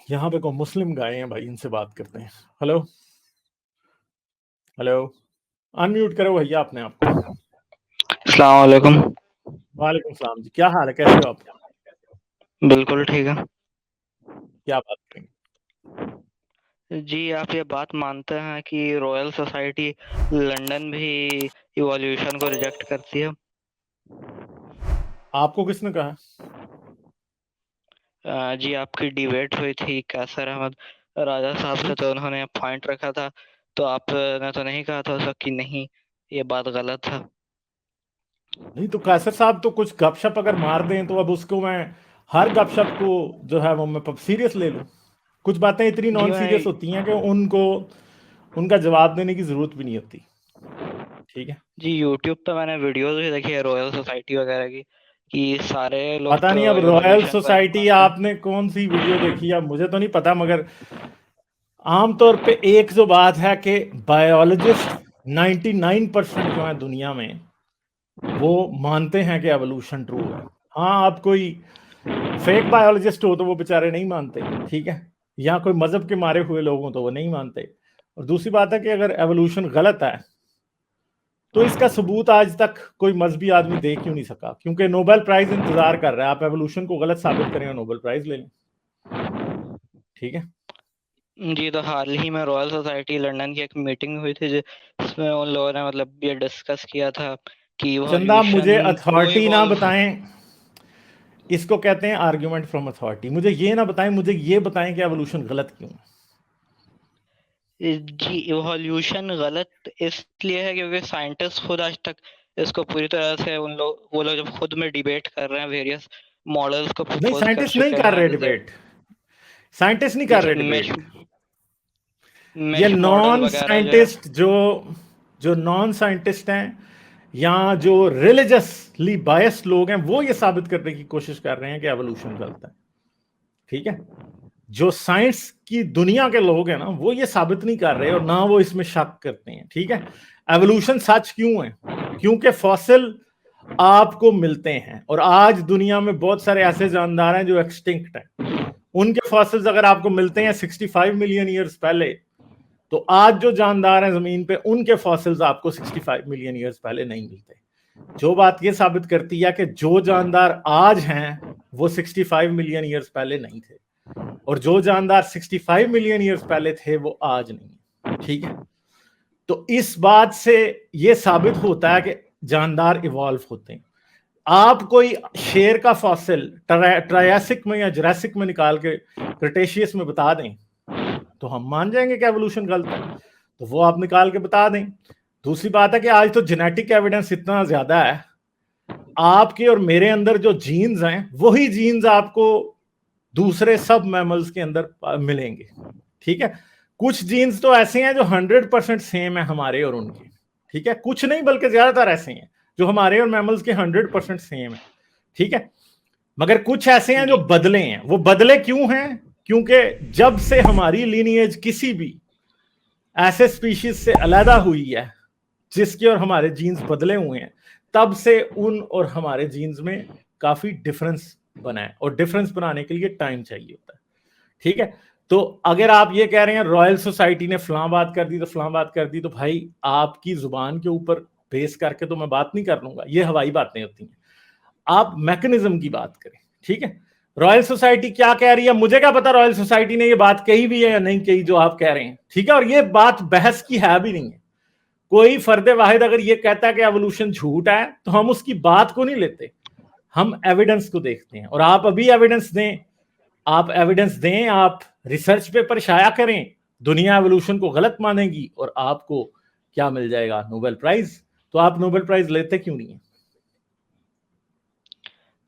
यहाँ पे को मुस्लिम गाय हैं भाई, इनसे बात करते हैं। हेलो हेलो, अनम्यूट करो भैया अपने आप को। अस्सलाम वालेकुम। वालेकुम सलाम जी, क्या हाल है, कैसे हो आप? बिल्कुल ठीक है। क्या बात करेंगे? जी, आप ये बात मानते हैं कि रॉयल सोसाइटी लंदन भी इवोल्यूशन को रिजेक्ट करती है? आपको किसने कहा? जी, आपकी डिबेट हुई थी कैसर अहमद राजा साहब से, तो उन्होंने पॉइंट रखा था, तो आपने तो नहीं कहा था उस वक्त कि नहीं, ये बात गलत था? नहीं तो कैसर साहब तो कुछ गपशप अगर मार दें तो अब उसको मैं हर गपशप को जो है वो मैं सीरियस ले लूं? कुछ बातें इतनी जी नॉन सीरियस मैं होती हैं कि उनको उनका जवाब देने की जरूरत भी नहीं होती। ठीक है। जी, यूट्यूब पे मैंने वीडियोज भी देखी है रॉयल सोसाइटी वगैरह की, कि सारे लोग पता तो नहीं अब रॉयल इवोल्यूशन को नहीं सोसाइटी मानते। आपने कौन सी वीडियो देखी है, मुझे तो नहीं पता, मगर आमतौर पे एक जो बात है कि बायोलॉजिस्ट 99% जो है दुनिया में वो मानते हैं कि एवोल्यूशन ट्रू है। हाँ, आप कोई फेक बायोलॉजिस्ट हो तो वो बेचारे नहीं मानते, ठीक है, या कोई मजहब के मारे हुए लोग हों तो वो नहीं मानते। और दूसरी बात है कि अगर एवोल्यूशन गलत है तो इसका सबूत आज तक कोई मजहबी आदमी दे क्यों नहीं सका, क्योंकि नोबेल प्राइज इंतजार कर रहा है। आप एवोल्यूशन को गलत साबित करें और नोबेल प्राइज ले लें। ठीक है। जी, तो हाल ही में रॉयल सोसाइटी लंदन की एक मीटिंग हुई थी जिसमें उन लोगों ने मतलब ये डिस्कस किया था कि चंदा, मुझे इवोल्यूशन को अथॉरिटी ना इवॉल्व। बताएं, इसको कहते हैं आर्ग्यूमेंट फ्रॉम अथॉरिटी। मुझे ये ना बताएं, मुझे ये बताएं कि एवोल्यूशन गलत क्यों है। जी, इवोल्यूशन गलत इसलिए है क्योंकि साइंटिस्ट खुद आज तक इसको पूरी तरह से वो लोग जब खुद में डिबेट कर रहे हैं, वेरियस मॉडल्स को नहीं, प्रपोज कर साइंटिस्ट नहीं चुके कर हैं, रहे जैसे डिबेट। साइंटिस्ट नहीं कर जैसे रहे मेश डिबेट। ये मेश मॉडल नॉन वगैरह जो है। साइंटिस्ट, जो जो नॉन साइंटिस्ट हैं या जो रिलीजियसली बायस्ड लोग हैं, वो ये साबित करने की कोशिश कर रहे हैं कि एवोल्यूशन गलत है। ठीक है। जो साइंस की दुनिया के लोग हैं ना, वो ये साबित नहीं कर रहे और ना वो इसमें शक करते हैं। ठीक है। एवोल्यूशन सच क्यों है? क्योंकि फॉसिल आपको मिलते हैं और आज दुनिया में बहुत सारे ऐसे जानदार हैं जो एक्सटिंक्ट हैं। उनके फॉसिल्स अगर आपको मिलते हैं 65 मिलियन ईयर्स पहले, तो आज जो जानदार हैं जमीन पे, उनके फॉसिल्स आपको 65 मिलियन ईयर्स पहले नहीं मिलते। जो बात ये साबित करती है कि जो जानदार आज हैं वो 65 मिलियन ईयर्स पहले नहीं थे, और जो जानदार 65 मिलियन ईयर्स पहले थे वो आज नहीं है। ठीक है। तो इस बात से यह साबित होता है कि जानदार इवॉल्व होते हैं। आप कोई शेर का फॉसिल ट्रायसिक में या जुरासिक में निकाल के क्रिटेशियस में बता दें तो हम मान जाएंगे कि एवोल्यूशन गलत है, तो वो आप निकाल के बता दें। दूसरी बात है कि आज तो जेनेटिक एविडेंस इतना ज्यादा है, आपके और मेरे अंदर जो जीन्स हैं वही जीन्स आपको दूसरे सब मैमल्स के अंदर मिलेंगे। ठीक है। कुछ जीन्स तो ऐसे हैं जो 100% सेम है हमारे और उनके। ठीक है। कुछ नहीं बल्कि ज्यादातर ऐसे हैं जो हमारे और मैमल्स के 100% सेम है। ठीक है। मगर कुछ ऐसे हैं जो जी बदले हैं। वो बदले क्यों हैं? क्योंकि जब से हमारी लीनिएज किसी भी ऐसे स्पीशीज से अलहदा हुई है जिसके और हमारे जीन्स बदले हुए हैं, तब से उन और हमारे जीन्स में काफी डिफरेंस बना है, और डिफरेंस बनाने के लिए टाइम चाहिए होता है। ठीक है। तो अगर आप ये कह रहे हैं रॉयल सोसाइटी ने फलां बात कर दी तो फलां बात कर दी, तो भाई आपकी जुबान के ऊपर बेस करके तो मैं बात नहीं कर लूंगा, ये हवाई बातें होती हैं। आप मैकेनिज्म की बात करें। ठीक है। रॉयल सोसाइटी क्या कह रही है, मुझे क्या पता रॉयल सोसाइटी ने ये बात कही भी है या नहीं कही जो आप कह रहे हैं। ठीक है। और ये बात बहस की है भी नहीं है। कोई फर्द वाहिद अगर ये कहता है कि एवोल्यूशन झूठ है तो हम उसकी बात को नहीं लेते, हम एविडेंस को देखते हैं। और आप अभी एविडेंस दें, आप एविडेंस दें, आप रिसर्च पेपर शाया करें, दुनिया एवोल्यूशन को गलत मानेगी और आपको क्या मिल जाएगा? Nobel prize. तो आप नोबेल प्राइज लेते क्यों नहीं है?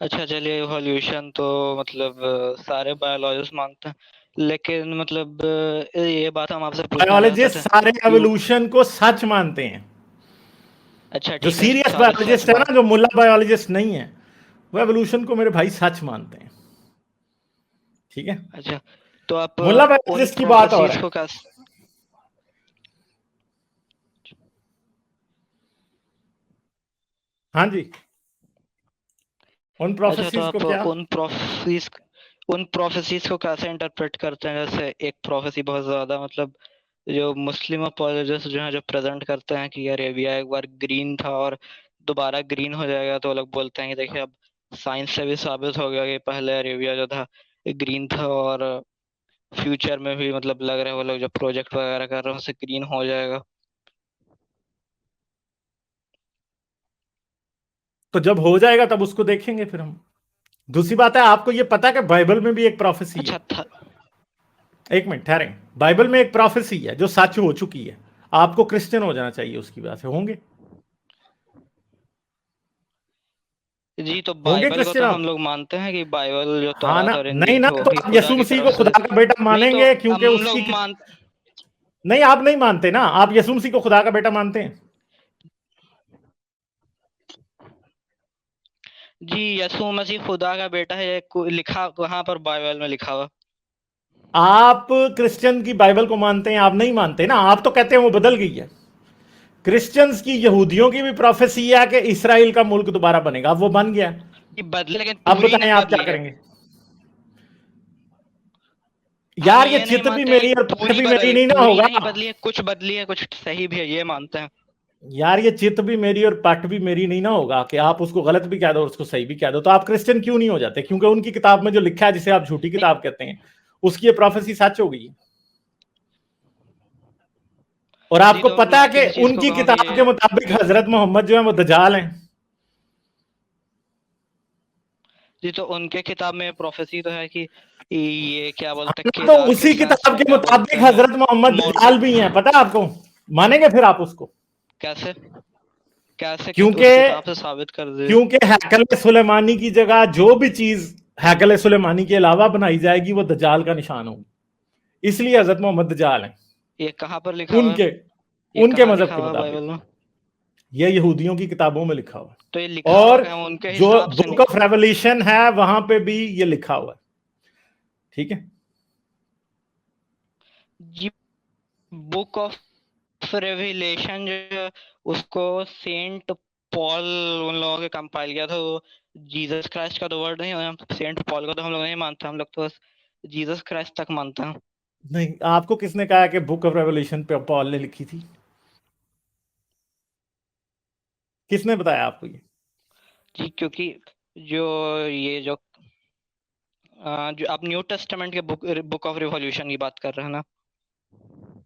अच्छा, चलिए, इवोल्यूशन तो मतलब सारे बायोलॉजिस्ट मानते हैं, लेकिन मतलब ये बात हम आपसे पूछना चाहते बायोलॉजिस्ट थे सारे कि एवोल्यूशन को सच मानते हैं। अच्छा जो ठीक है, सीरियस सारे सच बायोलॉजिस्ट है ना, मान। जो मुल्ला बायोलॉजिस्ट नहीं है, वो एवोल्यूशन को मेरे भाई सच मानते हैं। ठीक है। अच्छा, तो आप मुल्ला उन बायोलॉजिस्ट की बात और प्रोसेसेस है। को क्या। हाँ जी। उन अच्छा, तो प्रोफेसीज को आप क्या? उन प्रोफेसीज को कैसे इंटरप्रेट करते हैं? जैसे एक प्रोफेसी बहुत ज्यादा मतलब जो मुस्लिम अपोलोजिस्ट जो है जो प्रेजेंट करते हैं कि अरेबिया एक बार ग्रीन था और दोबारा ग्रीन हो जाएगा, तो वो लोग बोलते हैं कि देखिए अब साइंस से भी साबित हो गया कि पहले अरेबिया जो था ग्रीन था और फ्यूचर में भी मतलब लग रहा है वो लोग जो प्रोजेक्ट वगैरह कर रहे हैं उससे ग्रीन हो जाएगा। तो जब हो जाएगा तब उसको देखेंगे फिर हम। दूसरी बात है, आपको ये पता है कि बाइबल में भी एक प्रोफेसी है। अच्छा था। एक मिनट ठहरें, बाइबल में एक प्रोफेसी है जो सच हो चुकी है। आपको क्रिश्चियन हो जाना चाहिए उसकी वजह से। होंगे? जी, तो होंगे बाइबल को क्रिश्चियन तो हम आप? लोग मानते हैं कि बाइबल जो हाँ ना, तौरात और नहीं इंजील ना, है वो तो भी आप खुदा यीशु की मसीह को तरफ से। खुदा का बेटा नहीं तो मानेंगे क्योंकि हम उसकी लोग मान नहीं, आप नहीं मानते ना, आप यीशु मसीह को खुदा का बेटा मानते हैं। जी, यीशु मसीह खुदा का बेटा है, लिखा कहाँ पर बाइबल में लिखा हुआ? आप क्रिश्चियन की बाइबल को मानते हैं, आप नहीं मानते ना, आप तो कहते हैं वो बदल गई है। क्रिश्चियंस की, यहूदियों की भी प्रोफेसी है कि इसराइल का मुल्क दोबारा बनेगा, अब वो बन गया। ये बदली, लेकिन अब पूरी बताएं नहीं आप क्या बदली है। करेंगे? हम यार ये ये नहीं चित भी मानते हैं मेरी कि और पट भी मेरी नहीं ना पूरी होगा। नहीं बदली है, कुछ बदली है, कुछ सही भी है, ये मानते हैं। यार ये चित भी मेरी और पट भी मेरी नहीं ना होगा कि आप उसको गलत भी कह दो और उसको सही भी कह दो। तो आप क्रिश्चियन क्यों नहीं हो जाते? क्योंकि उनकी किताब में जो लिखा है, जिसे आप झूठी नहीं, किताब कहते हैं, उसकी ये प्रोफेसी सच हो गई। और जी, आपको तो पता है मैं कि किसी चीज को उनकी कहूँ किताब के कि मुताबिक हजरत मोहम्मद जो है वो दजाल हैं। जी, तो उनके किताब में प्रोफेसी तो है कि ये क्या बोलते हैं, तो केदार के उसी साथ किताब में के क्या बोलते मुताबिक हैं हजरत मोहम्मद माउंट। दजाल भी हैं, पता है आपको? मानेंगे फिर आप उसको? कैसे कैसे क्योंकि उस किताब से साबित कर दे? क्योंकि हैकल सुलेमानी की जगह जो भी चीज हैकल सुलेमानी के अलावा बनाई जाएगी वो दजाल का निशान होगी। इसलिए हजरत मोहम्मद दजाल हैं ये कहाँ पर लिखा हुआ है? उनके ये उनके कहाँ मजहब लिखा के हुआ है मुताबिक। बाइबल में? यह यहूदियों की किताबों में लिखा हुआ तो ये है। लिखा हुआ और क्या है उनके जो हिसाब से? बुक ऑफ रेवल्यूशन है वहां पे भी ये लिखा हुआ है। ठीक है? जी, बुक ऑफ रेवलेशन जो है, उसको सेंट पॉल उन लोगों के कंपाइल किया था। वो जीसस क्राइस्ट का तो वर्ड नहीं है, हम सेंट पॉल को तो हम लोग नहीं मानते, हम लोग तो बस जीसस क्राइस्ट तक मानते हैं। नहीं, आपको किसने कहा कि बुक ऑफ रेवल्यूशन पे पॉल ने लिखी थी? किसने बताया आपको ये? जी, क्योंकि जो ये जो आप न्यू टेस्टामेंट के बुक ऑफ रिवॉल्यूशन की बात कर रहे हैं ना?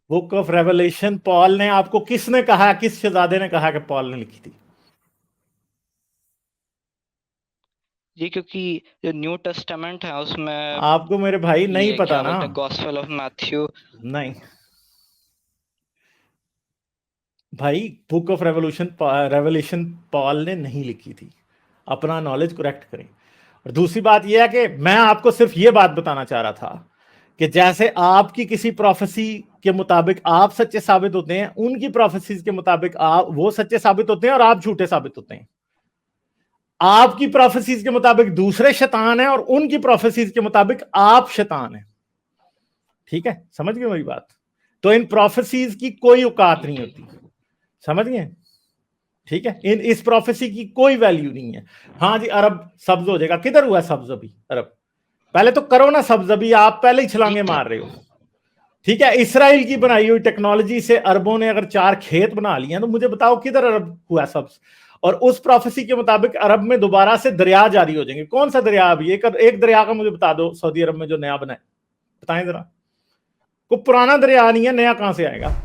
बुक ऑफ रेवलेशन पॉल ने, आपको किसने कहा, किस शहजादे ने कहा कि पॉल ने लिखी थी? जी, क्योंकि जो न्यू टेस्टामेंट है उसमें आपको मेरे भाई नहीं ये पता क्या ना? बोलते हैं, गॉस्पेल ऑफ मैथ्यू। नहीं भाई, बुक ऑफ रेवल्यूशन पॉल ने नहीं लिखी थी। अपना नॉलेज करेक्ट करें। और दूसरी बात यह है कि मैं आपको सिर्फ यह बात बताना चाह रहा था कि जैसे आपकी किसी प्रोफेसी के मुताबिक आप सच्चे साबित होते हैं, उनकी प्रोफेसीज के मुताबिक आप वो सच्चे साबित होते हैं और आप झूठे साबित होते हैं। आपकी प्रोफेसीज के मुताबिक दूसरे शैतान हैं और उनकी प्रोफेसीज के मुताबिक आप शैतान हैं। ठीक है? समझ गए मेरी बात? तो इन प्रोफेसीज की कोई औकात नहीं होती। समझ गए? ठीक है? इन इस प्रोफेसी की कोई वैल्यू नहीं है। हाँ जी, अरब सब्ज हो जाएगा। किधर हुआ सब्ज अभी अरब? पहले तो करो ना सब्ज, अभी आप पहले ही जी छलांगे मार रहे हो। ठीक है? इसराइल की बनाई हुई टेक्नोलॉजी से अरबों ने अगर 4 खेत बना लिए हैं, तो मुझे बताओ किधर अरब हुआ सब्ज? और उस प्रोफेसी के मुताबिक अरब में दोबारा से दरिया जारी हो जाएंगे। कौन सा दरिया? अभी एक दरिया का मुझे बता दो सऊदी अरब में जो नया बना है, बताएं जरा। कोई पुराना दरिया नहीं है, नया कहां से आएगा?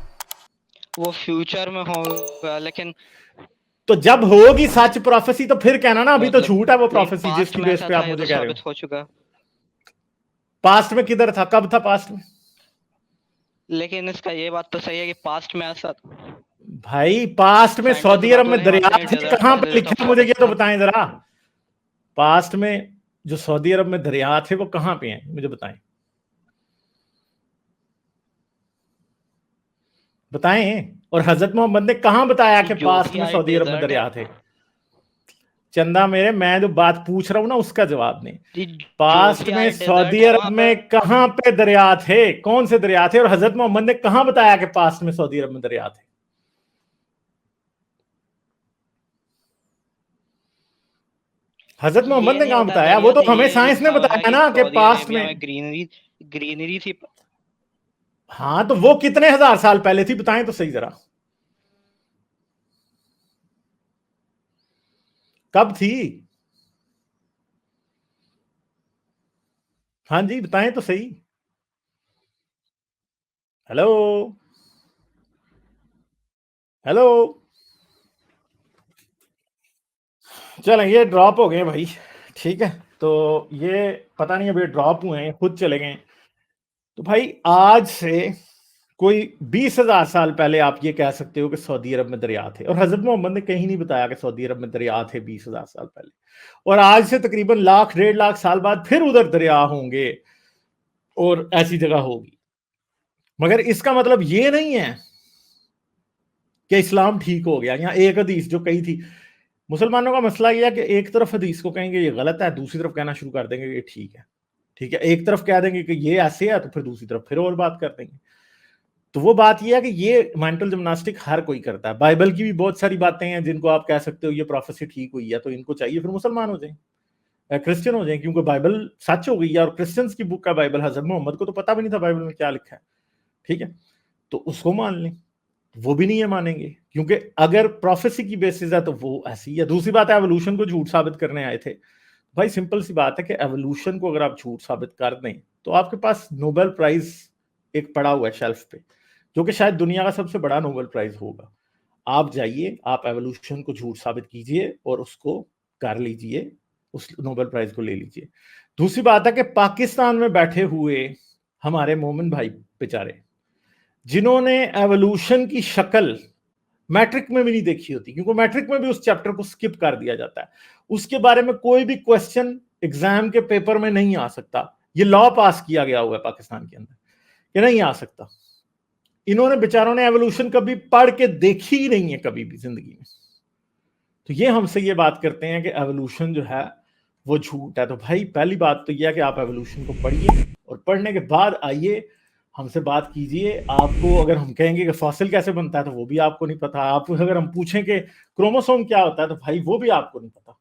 वो फ्यूचर में होगा, लेकिन तो जब होगी सच प्रोफेसी तो फिर कहना ना अभी तो मतलब झूठ है वो लेकिन प्रोफेसी पास्ट जिसकी में बेस ऐसा पे था, आप ये तो मुझे कह रहे हो। साबित हो चुका। पास्ट में किधर था? कब था पास्ट में? लेकिन इसका ये बात तो सही है कि पास्ट में ऐसा भाई पास्ट में साइंटिस्ट सऊदी बात अरब तो में नहीं दरिया मानते हैं, थे, डेजर्ट कहां पे पहले जो था लिखा है मुझे ये फॉरेस्ट तो था। बताएं जरा। पास्ट में जो सऊदी अरब में दरिया थे वो कहां पे हैं, मुझे बताएं। बताएं। और हजरत मोहम्मद ने कहां बताया कि कि जो पास्ट भी में आज सऊदी अरब में डेजर्ट है, दरिया थे? चंदा मेरे, मैं जो बात पूछ रहा हूं ना उसका जवाब नहीं। जी, जो पास्ट भी में आज सऊदी डेजर्ट है अरब वहां पर। में कहां पे दरिया थे? कौन से दरिया थे? और हजरत मोहम्मद ने कहां बताया कि पास्ट में सऊदी अरब में दरिया थे? हजरत मोहम्मद ये ने नहीं कहाँ बताया बताया? गया वो तो था, हमें ये साइंस ने लिखा हुआ बताया है कि ना कि सऊदी पास्ट अरेबिया में। में ग्रीनरी थी। हाँ तो वो कितने हजार साल पहले थी, बताएं तो सही जरा, कब थी? हाँ जी बताएं तो सही। Hello hello. चलें ये ड्रॉप हो गए भाई, ठीक है, तो ये पता नहीं अभी ड्रॉप हुए हैं, खुद चले गए। तो भाई आज से कोई 20,000 साल पहले आप ये कह सकते हो कि सऊदी अरब में दरिया थे, और हजरत मोहम्मद ने कहीं नहीं बताया कि सऊदी अरब में दरिया थे 20,000 साल पहले। और आज से तकरीबन लाख 1.5 लाख साल बाद फिर उधर दरिया होंगे और ऐसी जगह होगी। मगर इसका मतलब ये नहीं है कि इस्लाम ठीक हो गया। यहाँ एक हदीस जो कही थी, मुसलमानों का मसला यह है कि एक तरफ हदीस को कहेंगे ये गलत है, दूसरी तरफ कहना शुरू कर देंगे ये ठीक है। ठीक है, एक तरफ कह देंगे कि ये ऐसे है तो फिर दूसरी तरफ फिर और बात कर देंगे। तो वो बात यह है कि ये मेंटल जिम्नास्टिक हर कोई करता है। बाइबल की भी बहुत सारी बातें हैं जिनको आप कह सकते हो ये प्रोफेसी ठीक हुई है, तो इनको चाहिए फिर मुसलमान हो जाए, क्रिश्चियन हो जाए, क्योंकि बाइबल सच हो गई है। और क्रिश्चियंस की बुक का बाइबल, हजरत मोहम्मद को तो पता भी नहीं था बाइबल में क्या लिखा है, ठीक है, तो उसको मान लें। वो भी नहीं है मानेंगे, क्योंकि अगर प्रोफेसी की बेसिस है तो वो ऐसी है। दूसरी बात है, एवोल्यूशन को झूठ साबित करने आए थे। भाई सिंपल सी बात है कि एवोल्यूशन को अगर आप झूठ साबित कर दें तो आपके पास नोबेल प्राइज एक पड़ा हुआ है शेल्फ पे, जो कि शायद दुनिया का सबसे बड़ा नोबेल प्राइज होगा। आप जाइए, आप एवोल्यूशन को झूठ साबित कीजिए और उसको कर लीजिए, उस नोबेल प्राइज को ले लीजिए। दूसरी बात है कि पाकिस्तान में बैठे हुए हमारे मोमिन भाई बेचारे, जिन्होंने एवोल्यूशन की शक्ल मैट्रिक में भी नहीं देखी होती, क्योंकि मैट्रिक में भी उस चैप्टर को स्किप कर दिया जाता है, उसके बारे में कोई भी क्वेश्चन एग्जाम के पेपर में नहीं आ सकता। ये लॉ पास किया गया हुआ है पाकिस्तान के अंदर कि नहीं आ सकता। इन्होंने बेचारों ने एवोल्यूशन कभी पढ़ के देखी ही नहीं है कभी भी जिंदगी में, तो ये हमसे ये बात करते हैं कि एवोल्यूशन जो है वो झूठ है। तो भाई पहली बात तो यह है कि आप एवोल्यूशन को पढ़िए और पढ़ने के बाद आइए हमसे बात कीजिए। आपको अगर हम कहेंगे कि फॉसिल कैसे बनता है तो वो भी आपको नहीं पता। आप अगर हम पूछें कि क्रोमोसोम क्या होता है तो भाई वो भी आपको नहीं पता,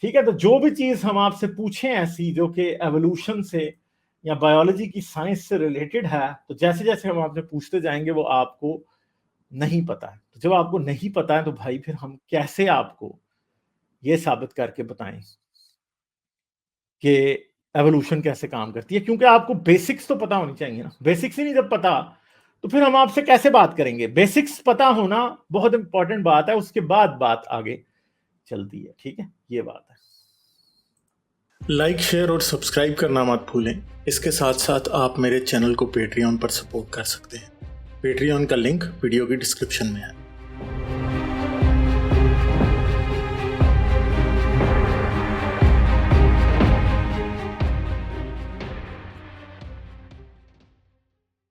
ठीक है। तो जो भी चीज हम आपसे पूछें ऐसी जो कि एवोल्यूशन से या बायोलॉजी की साइंस से रिलेटेड है, तो जैसे जैसे हम आपसे पूछते जाएंगे वो आपको नहीं पता है। तो जब आपको नहीं पता है तो भाई फिर हम कैसे आपको ये साबित करके बताएं कि एवोल्यूशन कैसे काम करती है, क्योंकि आपको बेसिक्स तो पता होनी चाहिए ना। बेसिक्स ही नहीं जब पता तो फिर हम आपसे कैसे बात करेंगे। बेसिक्स पता होना बहुत इंपॉर्टेंट बात है, उसके बाद बात आगे चलती है, ठीक है, ये बात है। लाइक, शेयर और सब्सक्राइब करना मत भूलें। इसके साथ साथ आप मेरे चैनल को पेट्रियन पर सपोर्ट कर सकते हैं। पेट्रियन का लिंक वीडियो की डिस्क्रिप्शन में है।